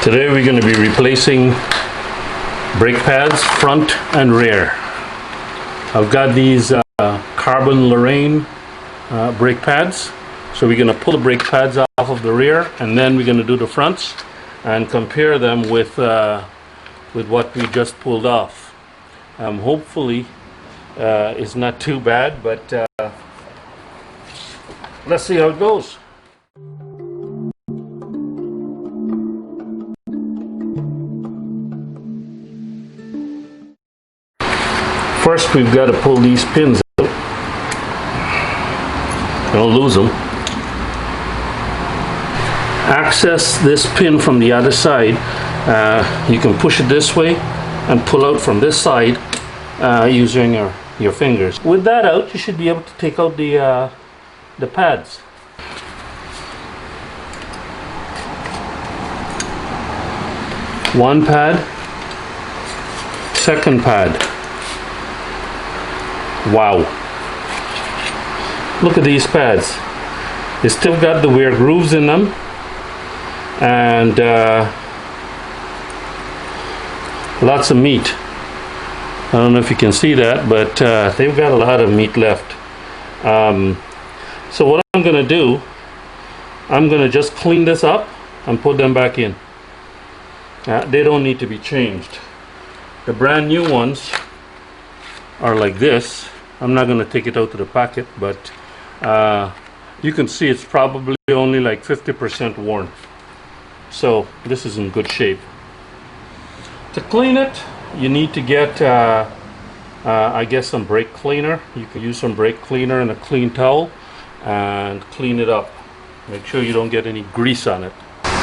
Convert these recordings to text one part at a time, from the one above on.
Today we're going to be replacing brake pads front and rear. I've got these carbon Lorraine brake pads, so we're going to pull the brake pads off of the rear, and then we're going to do the fronts and compare them with what we just pulled off. Hopefully it's not too bad, but let's see how it goes. First, we've got to pull these pins out. Don't lose them. Access this pin from the other side. You can push it this way and pull out from this side using your fingers. With that out, you should be able to take out the pads. One pad, second pad. Wow, look at these pads. They still got the weird grooves in them, and lots of meat. I don't know if you can see that, but they've got a lot of meat left. So what I'm going to do, I'm going to just clean this up and put them back in. They don't need to be changed. The brand new ones are like this. I'm not going to take it out to the packet, but you can see it's probably only like 50% worn. So this is in good shape. To clean it, you need to get I guess some brake cleaner. You can use some brake cleaner and a clean towel and clean it up. Make sure you don't get any grease on it.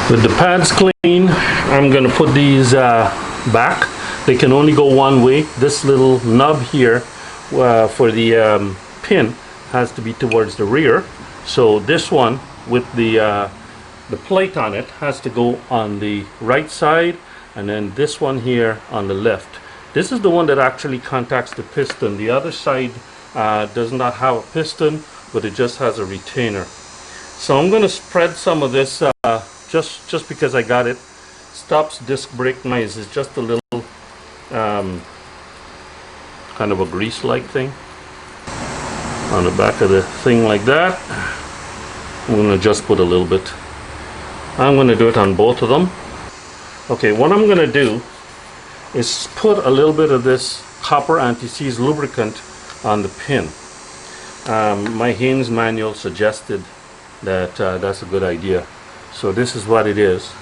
With the pads clean, I'm going to put these back. They can only go one way. This little nub here for the pin has to be towards the rear, so this one with the plate on it has to go on the right side, and then this one here on the left. This is the one that actually contacts the piston. The other side does not have a piston, but it just has a retainer. So I'm going to spread some of this just because I got it. Stops disc brake noise. It's just a little kind of a grease-like thing on the back of the thing like that. I'm going to just put a little bit. I'm going to do it on both of them. Okay, what I'm going to do is put a little bit of this copper anti-seize lubricant on the pin. My Haynes manual suggested that that's a good idea. So this is what it is.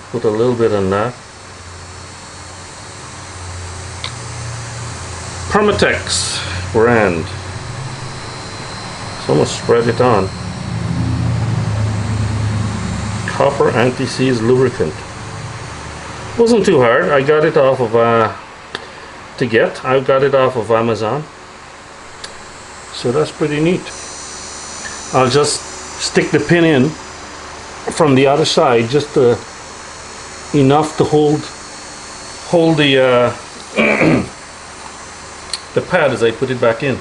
Put a little bit on that. Permatex brand. So I'm going to spread it on. Copper anti-seize lubricant. Wasn't too hard. I got it off of I got it off of Amazon. So that's pretty neat. I'll just stick the pin in from the other side, just enough to hold the the pad as I put it back in.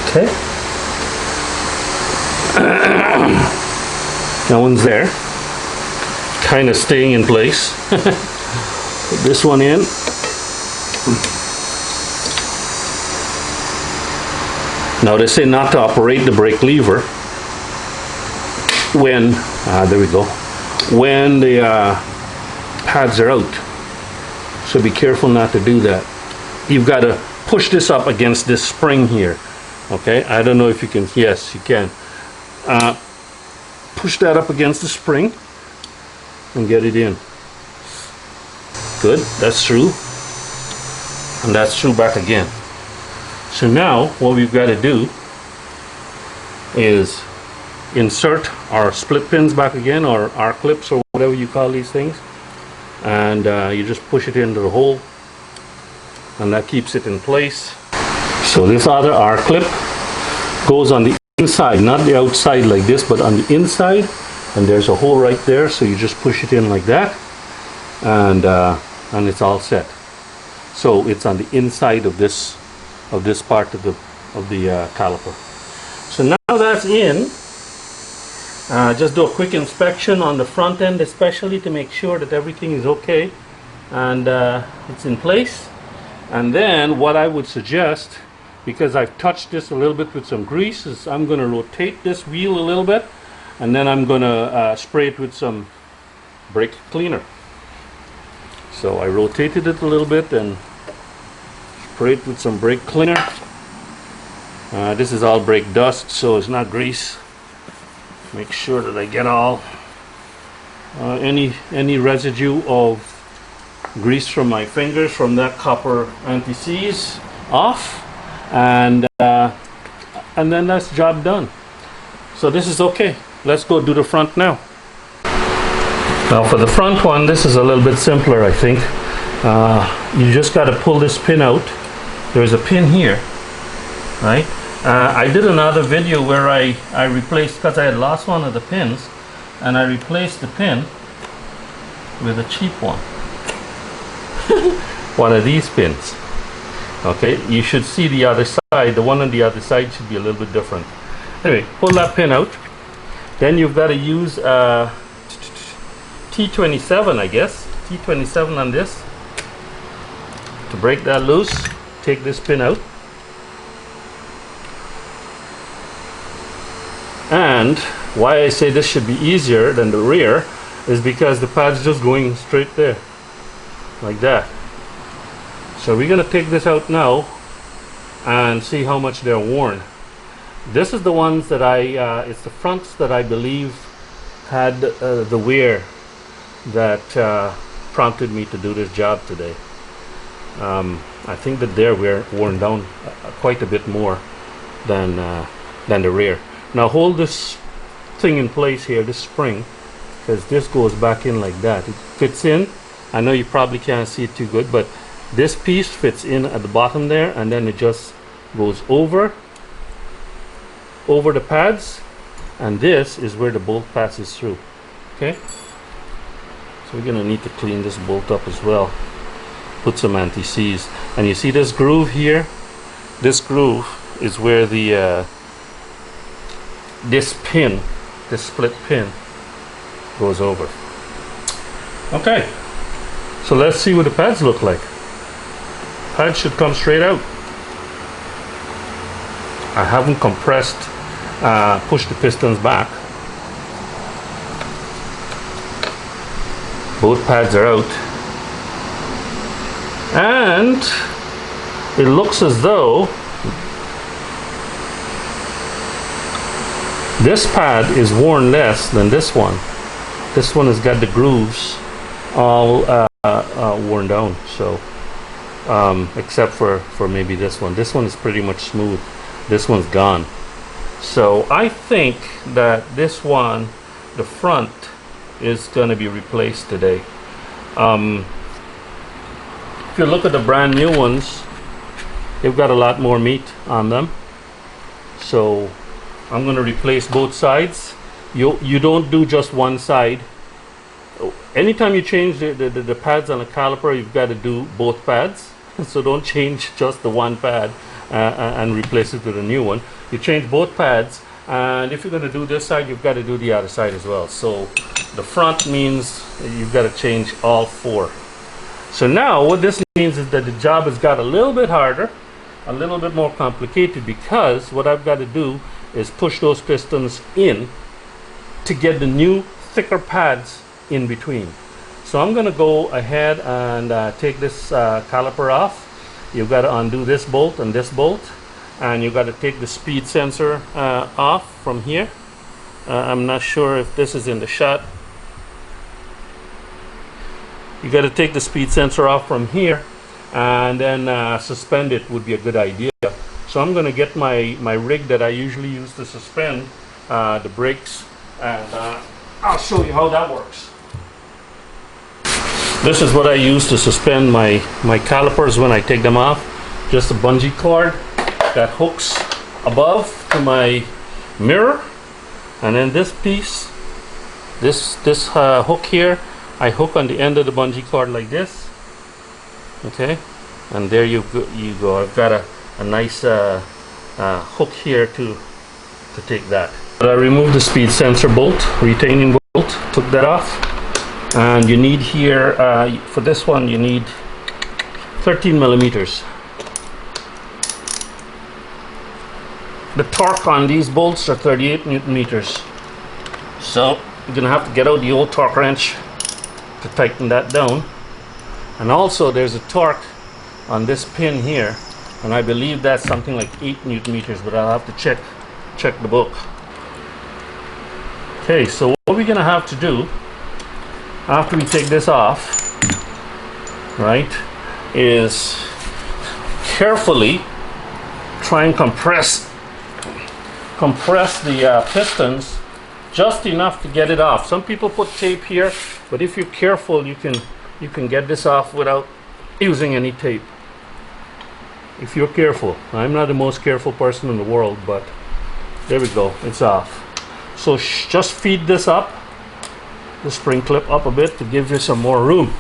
Okay. That one's there, kind of staying in place. Put this one in. Now they say not to operate the brake lever when there we go, when the pads are out. So be careful not to do that. You've got to push this up against this spring here. Okay, I don't know if you can. Yes, you can. Push that up against the spring and get it in. Good, that's true. And that's true back again. So now what we've got to do is insert our split pins back again, or our clips, or whatever you call these things, and you just push it into the hole, and that keeps it in place. So this other R clip goes on the inside, not the outside like this, but on the inside, and there's a hole right there, so you just push it in like that, and it's all set. So it's on the inside of this part of the caliper. So now that's in, just do a quick inspection on the front end especially to make sure that everything is okay and it's in place. And then what I would suggest, because I've touched this a little bit with some grease, is I'm going to rotate this wheel a little bit, and then I'm going to spray it with some brake cleaner. So I rotated it a little bit and sprayed it with some brake cleaner. This is all brake dust, so it's not grease. Make sure that I get all any residue of grease from my fingers from that copper anti-seize off, and then that's job done. So this is okay. Let's go do the front now. Now for the front one, this is a little bit simpler, I think. You just got to pull this pin out. There's a pin here, right? I did another video where I replaced, because I had lost one of the pins, and I replaced the pin with a cheap one. One of these pins. Okay, you should see the other side. The one on the other side should be a little bit different. Anyway, pull that pin out. Then you've got to use T27, I guess. T27 on this. To break that loose, take this pin out. And why I say this should be easier than the rear is because the pad's just going straight there, like that. So we're going to take this out now and see how much they're worn. This is the ones that it's the fronts that I believe had the wear that prompted me to do this job today. I think that they're worn down quite a bit more than the rear. Now hold this thing in place here, this spring, because this goes back in like that. It fits in. I know you probably can't see it too good, but this piece fits in at the bottom there, and then it just goes over the pads, and this is where the bolt passes through. Okay, so we're gonna need to clean this bolt up as well. Put some anti-seize, and you see this groove here. This groove is where the this pin, this split pin, goes over. Okay, so let's see what the pads look like. Pads should come straight out. I haven't compressed, pushed the pistons back. Both pads are out. And it looks as though this pad is worn less than this one. This one has got the grooves all worn down, so except for maybe this one. This one is pretty much smooth. This one's gone. So I think that this one, the front, is going to be replaced today. If you look at the brand new ones, they've got a lot more meat on them. So I'm going to replace both sides. You don't do just one side. Anytime you change the pads on a caliper, you've got to do both pads. So don't change just the one pad and replace it with a new one. You change both pads, and if you're going to do this side, you've got to do the other side as well. So the front means you've got to change all four. So now what this means is that the job has got a little bit harder, a little bit more complicated, because what I've got to do is push those pistons in to get the new thicker pads in between. So I'm going to go ahead and take this caliper off. You've got to undo this bolt and this bolt, and you've got to take the speed sensor off from here. I'm not sure if this is in the shot. You got to take the speed sensor off from here, and then suspend it would be a good idea. So I'm going to get my rig that I usually use to suspend the brakes, and I'll show you how that works. This is what I use to suspend my calipers when I take them off. Just a bungee cord that hooks above to my mirror, and then this piece, this hook here, I hook on the end of the bungee cord like this. Okay, and there you go. I've got a nice hook here to to take that. But I removed the speed sensor bolt, retaining bolt, took that off. And you need here, for this one, you need 13 millimeters. The torque on these bolts are 38 newton meters. So you're gonna have to get out the old torque wrench to tighten that down. And also there's a torque on this pin here, and I believe that's something like 8 newton meters, but I'll have to check the book. Okay, so what we're gonna have to do after we take this off, right, is carefully try and compress the pistons just enough to get it off. Some people put tape here, but if you're careful, you can get this off without using any tape. If you're careful. I'm not the most careful person in the world, but there we go, it's off. So just feed this up, the spring clip up a bit to give you some more room.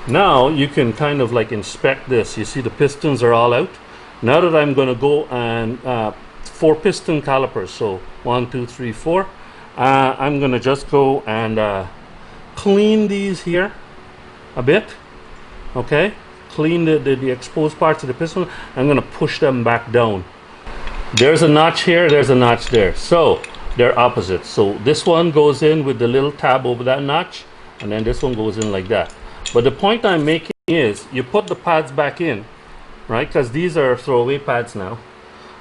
Now you can kind of like inspect this. You see the pistons are all out. Now that I'm going to go and 4 piston calipers, so 1, 2, 3, 4. I'm going to just go and clean these here a bit. Okay, clean the exposed parts of the piston. I'm going to push them back down. There's a notch here, there's a notch there. So they're opposite. So this one goes in with the little tab over that notch, and then this one goes in like that. But the point I'm making is you put the pads back in, right? Because these are throwaway pads now.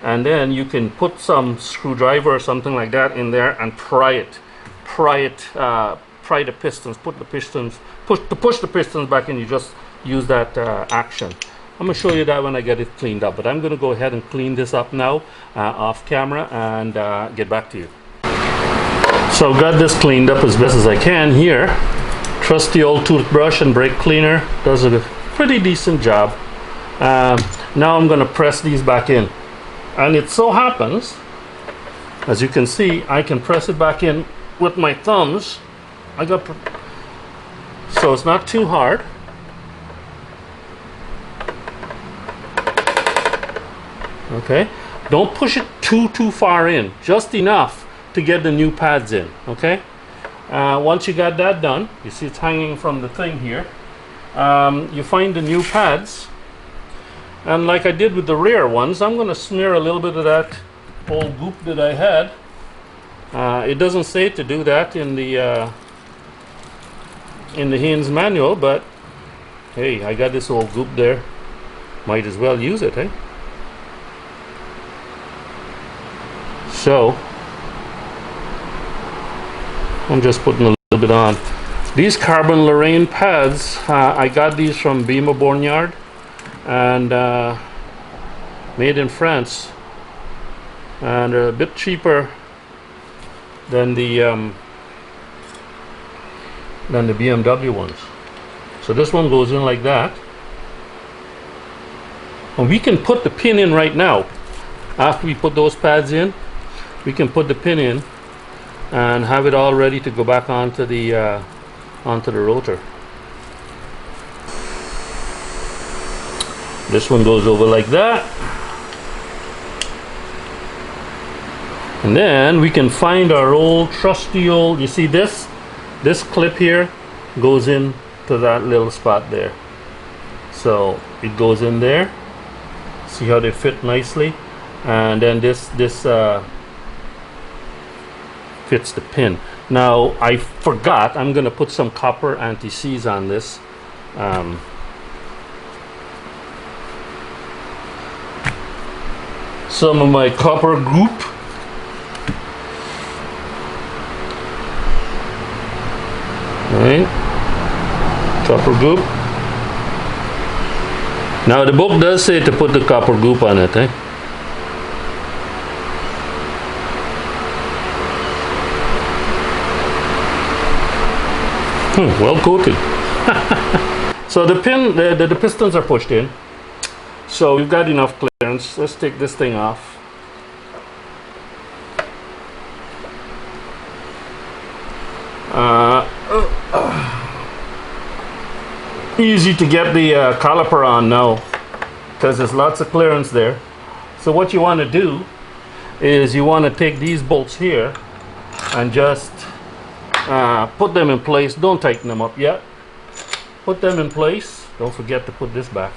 And then you can put some screwdriver or something like that in there and pry the pistons, push the pistons back in. You just use that action. I'm going to show you that when I get it cleaned up, but I'm going to go ahead and clean this up now off camera and get back to you. So I've got this cleaned up as best as I can here. Trusty old toothbrush and brake cleaner does a pretty decent job. Now I'm going to press these back in, and it so happens, as you can see, I can press it back in with my thumbs. So it's not too hard. Okay, don't push it too far in, just enough to get the new pads in. Okay, once you got that done, you see it's hanging from the thing here. You find the new pads, and like I did with the rear ones, I'm going to smear a little bit of that old goop that I had. It doesn't say to do that in the Haynes manual, but hey, I got this old goop there, might as well use it, eh? So I'm just putting a little bit on. These carbon Lorraine pads, I got these from BMW Boneyard, and made in France, and they're a bit cheaper than the BMW ones. So this one goes in like that, and we can put the pin in right now. After we put those pads in, we can put the pin in and have it all ready to go back onto the rotor. This one goes over like that, and then we can find our old trusty old, you see this clip here goes in to that little spot there, so it goes in there. See how they fit nicely, and then this fits the pin. Now I forgot, I'm going to put some copper anti-seize on this. Some of my copper goop. Alright, copper goop. Now the book does say to put the copper goop on it, eh? Well coated. So the pistons are pushed in, so we've got enough clearance. Let's take this thing off. Easy to get the caliper on now because there's lots of clearance there. So what you want to do is you want to take these bolts here and just put them in place. Don't tighten them up yet. Put them in place. Don't forget to put this back.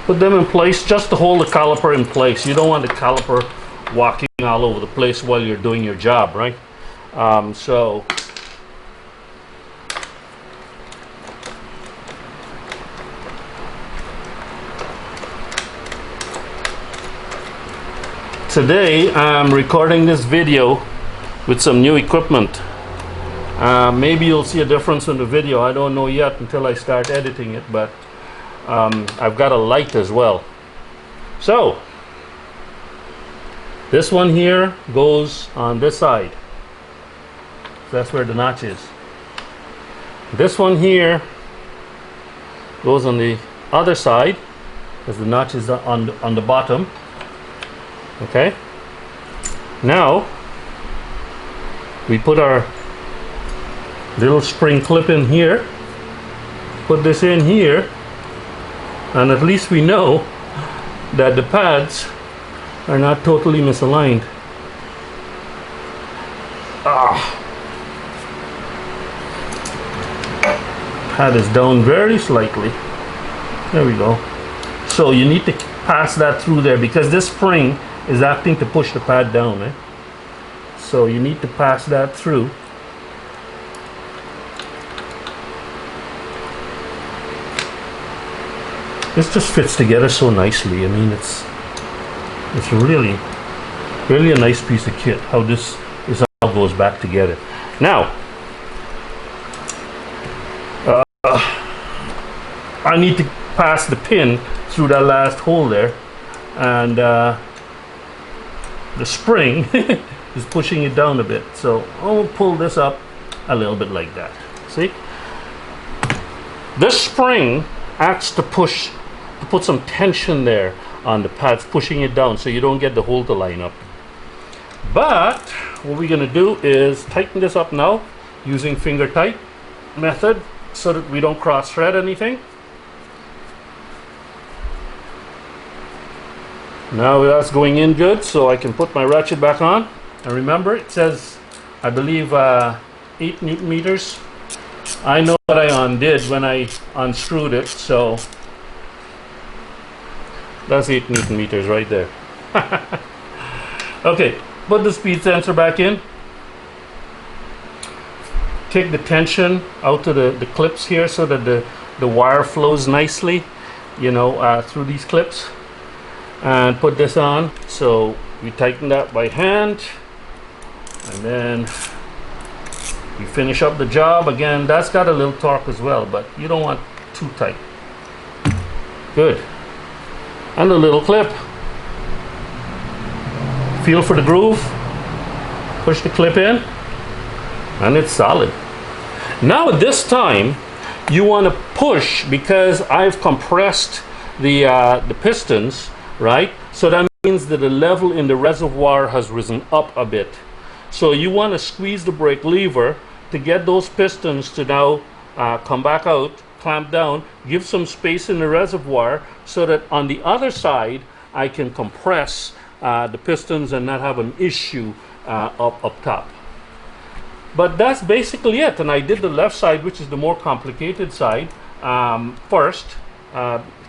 Put them in place just to hold the caliper in place. You don't want the caliper walking all over the place while you're doing your job, right? So today I'm recording this video with some new equipment. Maybe you'll see a difference in the video. I don't know yet until I start editing it, but I've got a light as well. So this one here goes on this side. That's where the notch is. This one here goes on the other side, because the notch is on the bottom. Okay. Now we put our little spring clip in here. Put this in here, and at least we know that the pads are not totally misaligned. Pad is down very slightly. There we go. So you need to pass that through there, because this spring is acting to push the pad down, eh? So you need to pass that through. This just fits together so nicely. I mean, it's really a nice piece of kit, how this all goes back together. Now I need to pass the pin through that last hole there, and the spring is pushing it down a bit, so I'll pull this up a little bit like that. See, this spring acts to put some tension there on the pads, pushing it down so you don't get the hole to line up. But what we're going to do is tighten this up now using finger tight method, so that we don't cross thread anything. Now that's going in good, so I can put my ratchet back on. And remember, it says, I believe 8 Newton meters. I know what I undid when I unscrewed it, so that's 8 Newton meters right there. Okay, put the speed sensor back in. Take the tension out of the clips here, so that the wire flows nicely, you know, through these clips. And put this on. So we tighten that by hand, and then we finish up the job. Again, that's got a little torque as well, but you don't want too tight. Good. And a little clip. Feel for the groove. Push the clip in, and it's solid. Now at this time you want to push, because I've compressed the pistons, right? So that means that the level in the reservoir has risen up a bit. So you want to squeeze the brake lever to get those pistons to now come back out, clamp down, give some space in the reservoir, so that on the other side I can compress the pistons and not have an issue up top. But that's basically it. And I did the left side, which is the more complicated side, first.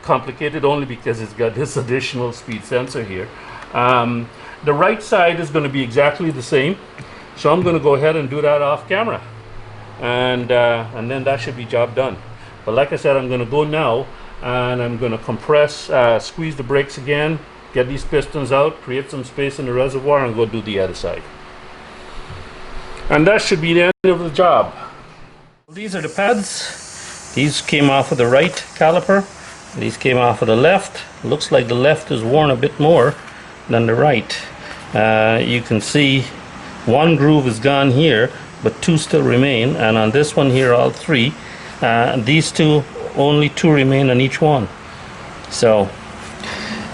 Complicated only because it's got this additional speed sensor here. The right side is going to be exactly the same, so I'm going to go ahead and do that off camera, and then that should be job done. But like I said, I'm going to go now, and I'm going to compress, squeeze the brakes again, get these pistons out, create some space in the reservoir, and go do the other side. And that should be the end of the job. These are the pads. These came off of the right caliper. These came off of the left. Looks like the left is worn a bit more than the right. You can see one groove is gone here, but 2 still remain, and on this one here, all 3. These 2, only 2 remain on each one. So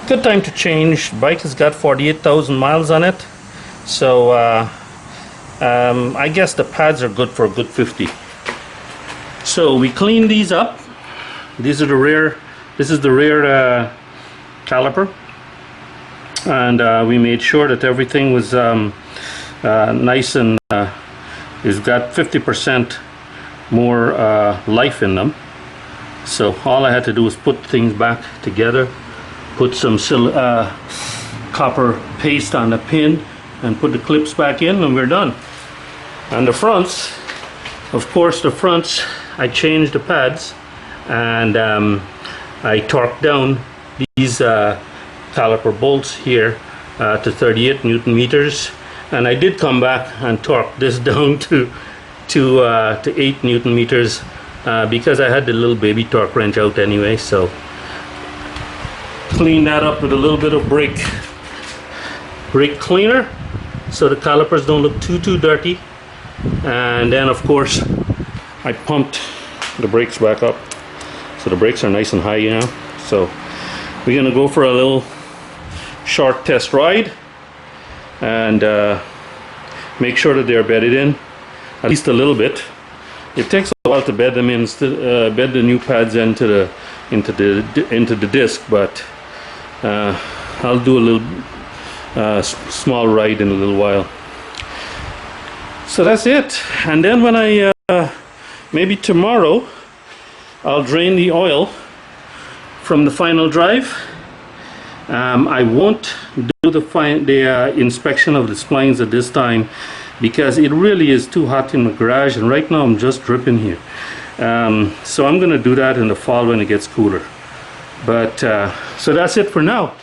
good time to change. Bike has got 48,000 miles on it, so I guess the pads are good for a good 50. So we clean these up. These are the rear. This is the rear caliper, and we made sure that everything was nice and it's got 50% more life in them. So all I had to do was put things back together, put some copper paste on the pin, and put the clips back in, and we're done. And the fronts, of course, I changed the pads, and I torqued down these caliper bolts here to 38 Newton meters, and I did come back and torque this down to 8 Newton meters because I had the little baby torque wrench out anyway. So clean that up with a little bit of brake cleaner so the calipers don't look too dirty. And then of course I pumped the brakes back up, so the brakes are nice and high now. So we're gonna go for a little short test ride and make sure that they're bedded in at least a little bit. It takes a while to bed them in, bed the new pads into the disc, but I'll do a little small ride in a little while. So that's it. And then when I maybe tomorrow I'll drain the oil from the final drive. I won't do the inspection of the splines at this time because it really is too hot in the garage, and right now I'm just dripping here. So I'm going to do that in the fall when it gets cooler. But so that's it for now.